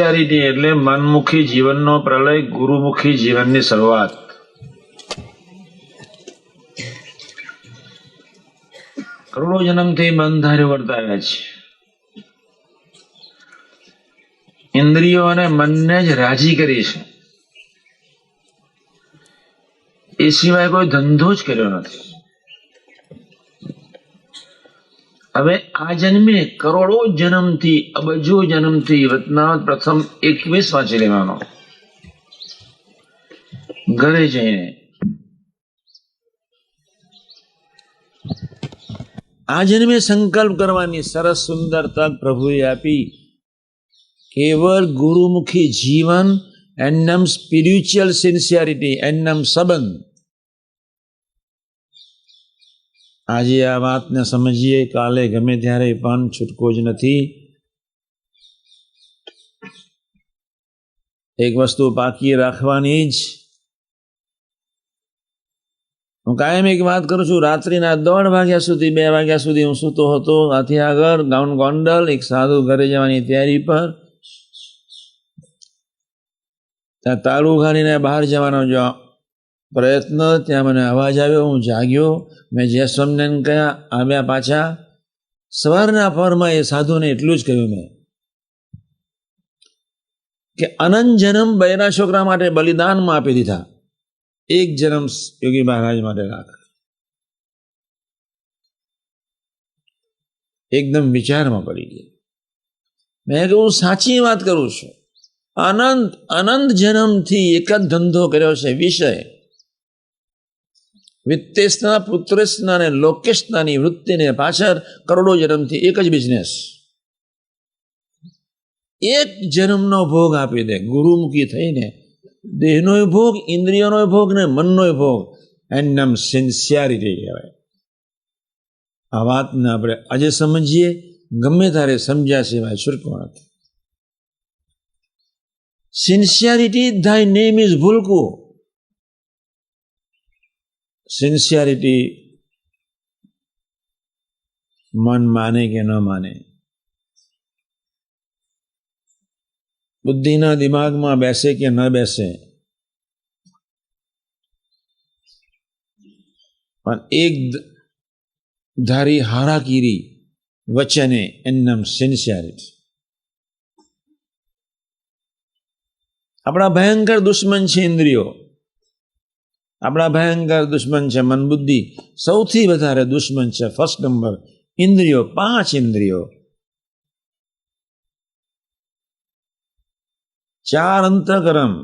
Sincerity એટલે મનમુખી જીવનનો પ્રલય, ગુરુમુખી જીવનની શરૂઆત. કરોડો જન્મથી બંધાર્યો વર્તાવ્યા છે. ઇન્દ્રિયો અને મનને જ રાજી કરી છે. એ સિવાય કોઈ ધંધો જ કર્યો નથી. હવે આ જન્મે કરોડો જન્મથી, અબજો જન્મથી વતનાવત પ્રથમ 21 વાંચી લેવાનો. ઘરે જઈને આ જન્મે સંકલ્પ કરવાની સરસ સુંદર તક પ્રભુએ આપી. કેવળ ગુરુમુખી જીવન, એનું નામ સ્પિરિચ્યુઅલ સિન્સિયરિટી, એનું નામ સંબંધ. આજે આ વાતને સમજીએ, કાલે ગમે ત્યારે પણ છૂટકો જ નથી. એક વસ્તુ પાકી રાખવાની જ. હું કાયમ એક વાત કરું છું, રાત્રિના 1:30 વાગ્યા સુધી 2 વાગ્યા સુધી હું સૂતો હતો. આથી આગળ ગાઉન ગોંડલ એક સાધુ ઘરે જવાની તૈયારી પર. ત્યાં તાળું ઉઘાડીને બહાર જવાનો જો પ્રયત્ન, ત્યાં મને અવાજ આવ્યો. હું જાગ્યો. મેં જય સ્વામિનારાયણ કહ્યા, આવ્યા પાછા. સવારના પરમાં એ સાધુને એટલું જ કહ્યું મેં કે અનંત જન્મ બૈરા છોકરા માટે બલિદાનમાં આપી દીધા, એક જન્મ યોગી મહારાજ માટે રાખ. એકદમ વિચારમાં પડી ગયા. મેં કહ્યું સાચી વાત કરું છું. અનંત જન્મથી એક જ ધંધો કર્યો છે, વિષય. વિત્તેશના, પુત્રેશના અને લોકેશનાની વૃત્તિને પાછળ કરોડો જન્મથી એક જ બિઝનેસ. એક જન્મનો ભોગ આપી દે, ગુરુમુખી થઈને. દેહનો ભોગ, ઇન્દ્રિયોનો ભોગ ને મનનો ભોગ. એનું નામ સિન્સિયરિટી કહેવાય. આ વાતને આપણે આજે સમજીએ, ગમે ત્યારે સમજ્યા સિવાય છૂટકો નથી. સિન્સિયરિટી, thy name is ભૂલકું. સિન્સિયરિટી મન માને કે ન માને, બુદ્ધિના દિમાગમાં બેસે કે ન બેસે, પણ એક ધારી હારાકીરી વચને, એનું નામ સિન્સિયરિટી. આપણા ભયંકર દુશ્મન છે ઇન્દ્રિયો. આપણા ભયંકર દુશ્મન છે મન બુદ્ધિ. સૌથી વધારે દુશ્મન છે ફર્સ્ટ નંબર ઇન્દ્રિયો. 5 ઇન્દ્રિયો, 4 અંતઃકરણ.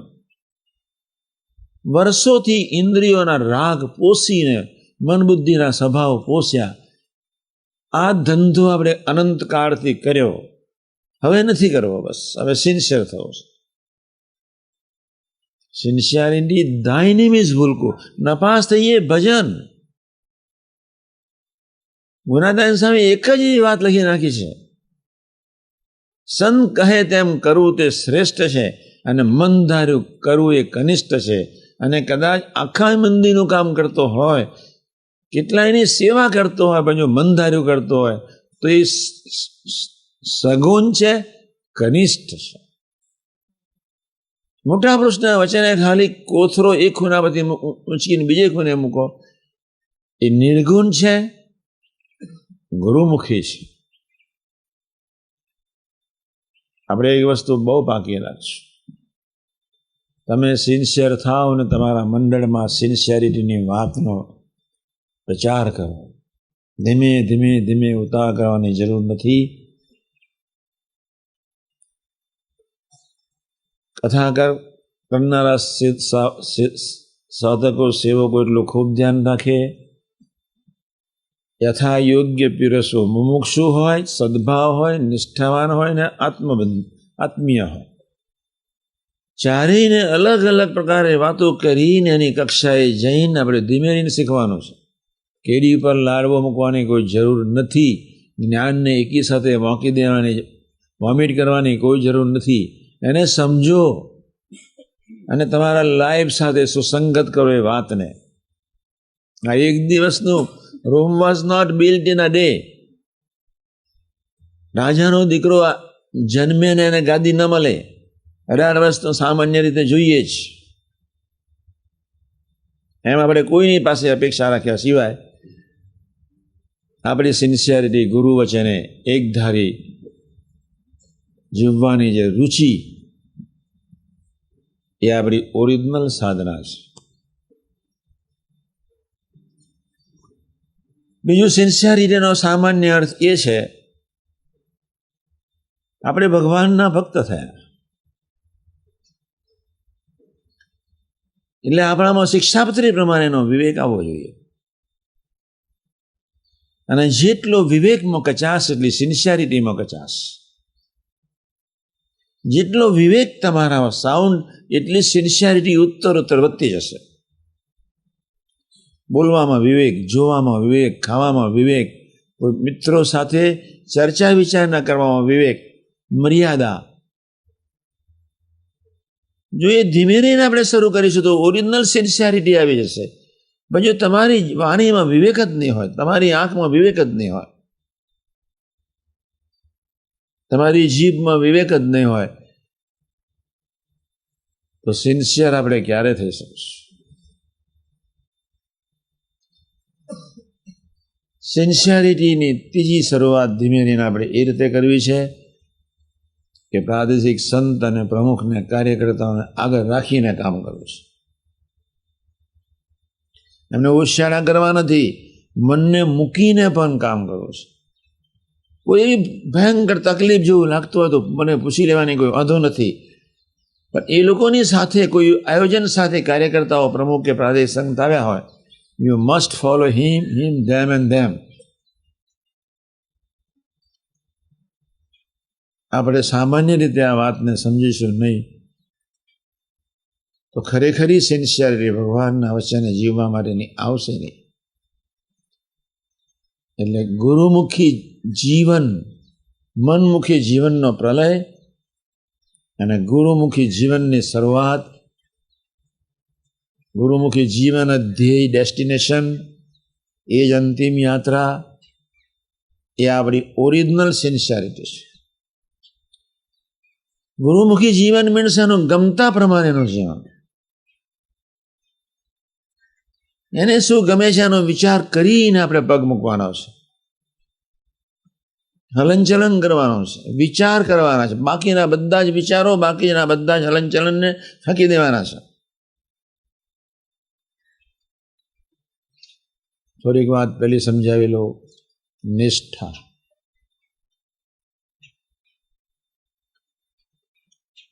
વર્ષોથી ઇન્દ્રિયોના રાગ પોષીને મન બુદ્ધિના સ્વભાવ પોષ્યા. આ ધંધો આપણે અનંત કાળથી કર્યો, હવે નથી કરવો. બસ હવે સિન્સિયર થવો છે. Sincerity, thy name is ભૂલકું. નપાસ થઈએ ભજન. ગુણાદાન સામે એક જ વાત લખી નાખી છે, સંત કહે તેમ કરવું તે શ્રેષ્ઠ છે, અને મન ધાર્યું કરવું એ કનિષ્ઠ છે. અને કદાચ આખા મંદિરનું કામ કરતો હોય, કેટલાયની સેવા કરતો હોય, પણ જો મન ધાર્યું કરતો હોય તો એ સગુણ છે, કનિષ્ઠ છે. મોટા પુરુષના વચને ખાલી કોથરો એક ખૂણા પરથી ઊંચકીને બીજે ખૂણે મૂકો, એ નિર્ગુણ છે, ગુરુમુખી છે. આપણે એક વસ્તુ બહુ પાકી રાખશું, તમે સિન્સિયર થાવ ને તમારા મંડળમાં સિન્સિયરિટીની વાતનો પ્રચાર કરો. ધીમે ધીમે ધીમે ઉતાવળ કરવાની જરૂર નથી. કથા કરનારા સાધકો સેવકો એટલું ખૂબ ધ્યાન રાખે. યથા યોગ્ય પીરસો. મુમુક્ષુ હોય, સદભાવ હોય, નિષ્ઠાવાન હોય ને આત્મીય હોય. ચારેયને અલગ અલગ પ્રકારે વાતો કરીને એની કક્ષાએ જઈને આપણે ધીમે ધીમે શીખવાનું છે. કેડી ઉપર લાડવો મૂકવાની કોઈ જરૂર નથી. જ્ઞાનને એકી સાથે મોકી દેવાની, વોમિટ કરવાની કોઈ જરૂર નથી. એને સમજો અને તમારા લાઈફ સાથે સુસંગત કરો એ વાતને. આ એક દિવસનું Rome was not built in a day. રાજાનો દીકરો જન્મે ને એને ગાદી ન મળે. 18 વર્ષ તો સામાન્ય રીતે જોઈએ જ. એમ આપણે કોઈની પાસે અપેક્ષા રાખ્યા સિવાય આપણી સિન્સિયરિટી, ગુરુ વચને એકધારી જીવવાની જે રુચિ, એ આપણી ઓરિજિનલ સાધના છે. બીજું, સિન્સિયરિટીનો સામાન્ય અર્થ એ છે આપણે ભગવાનના ભક્ત થયા એટલે આપણામાં શિક્ષાપત્રી પ્રમાણેનો વિવેક આવવો જોઈએ. અને જેટલો વિવેકમાં કચાશ એટલી સિન્સિયરિટીમાં કચાશ. જેટલો વિવેક તમારા સાઉન્ડ એટલી સિન્સિયરિટી ઉત્તરોત્તર વધતી જશે. બોલવામાં વિવેક, જોવામાં વિવેક, ખાવામાં વિવેક, કોઈ મિત્રો સાથે ચર્ચા વિચારણા કરવામાં વિવેક, મર્યાદા. જો એ ધીમે ધીમે આપણે શરૂ કરીશું તો ઓરિજિનલ સિન્સિયરિટી આવી જશે. પણ જો તમારી વાણીમાં વિવેક જ નહીં હોય, તમારી આંખમાં વિવેક જ નહીં હોય, તમારી જીભમાં વિવેક જ નહીં હોય, તો સિન્સિયર આપણે ક્યારે થઈ શકીશું? સિન્સિયરિટીની ત્રીજી શરૂઆત ધીમે ધીમે આપણે એ રીતે કરવી છે કે પ્રાદેશિક સંત અને પ્રમુખને, કાર્યકર્તાઓને આગળ રાખીને કામ કરવું છે. એમને ઉચ્ચારણા કરવા નથી, મનને મૂકીને પણ કામ કરવું છે. કોઈ એવી ભયંકર તકલીફ જેવું લાગતું હોય તો મને પૂછી લેવાની કોઈ વાંધો નથી, પણ એ લોકોની સાથે કોઈ આયોજન સાથે કાર્યકર્તાઓ, પ્રમુખ કે પ્રાદેશિક સંત આવ્યા હોય, you must follow him, them and them. આપણે સામાન્ય રીતે આ વાતને સમજીશું નહીં તો ખરેખરી સિન્સિયરિટી ભગવાનના વચને જીવવા માટેની આવશે નહીં. એટલે ગુરુમુખી જીવન, મનમુખી જીવનનો પ્રલય અને ગુરુમુખી જીવનની શરૂઆત, ગુરુમુખી જીવન ધ્યેય, ડેસ્ટિનેશન, એ જ અંતિમ યાત્રા, એ આપણી ઓરિજિનલ સિન્સિયરિટી છે. ગુરુમુખી જીવન મીન્સ એનું ગમતા પ્રમાણેનું જીવન. એને શું ગમે છે એનો વિચાર કરીને આપણે પગ મૂકવાનો છે, હલનચલન કરવાનો છે, વિચાર કરવાના છે. બાકીના બધા જ વિચારો, બાકીના બધા જ હલનચલનને ફેંકી દેવાના છે. થોડીક વાત પહેલી સમજાવી લો. નિષ્ઠા.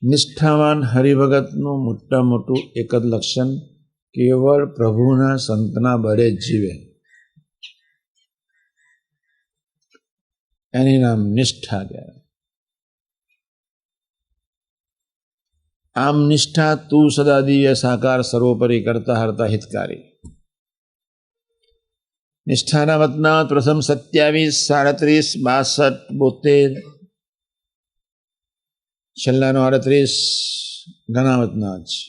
નિષ્ઠાવાન હરિભગતનું મોટા મોટું એક જ લક્ષણ, કેવળ પ્રભુના સંતના બળે જ જીવે. એની નામ નિષ્ઠા કહેવાય. આમ નિષ્ઠા તું સદા દિવ્ય સાકાર સર્વોપરી કરતા હરતા હિતકારી. નિષ્ઠાના વતનાથ પ્રથમ 27, 37, 62, 72, છેલ્લાનો 38 ઘણા વતનાથ છે.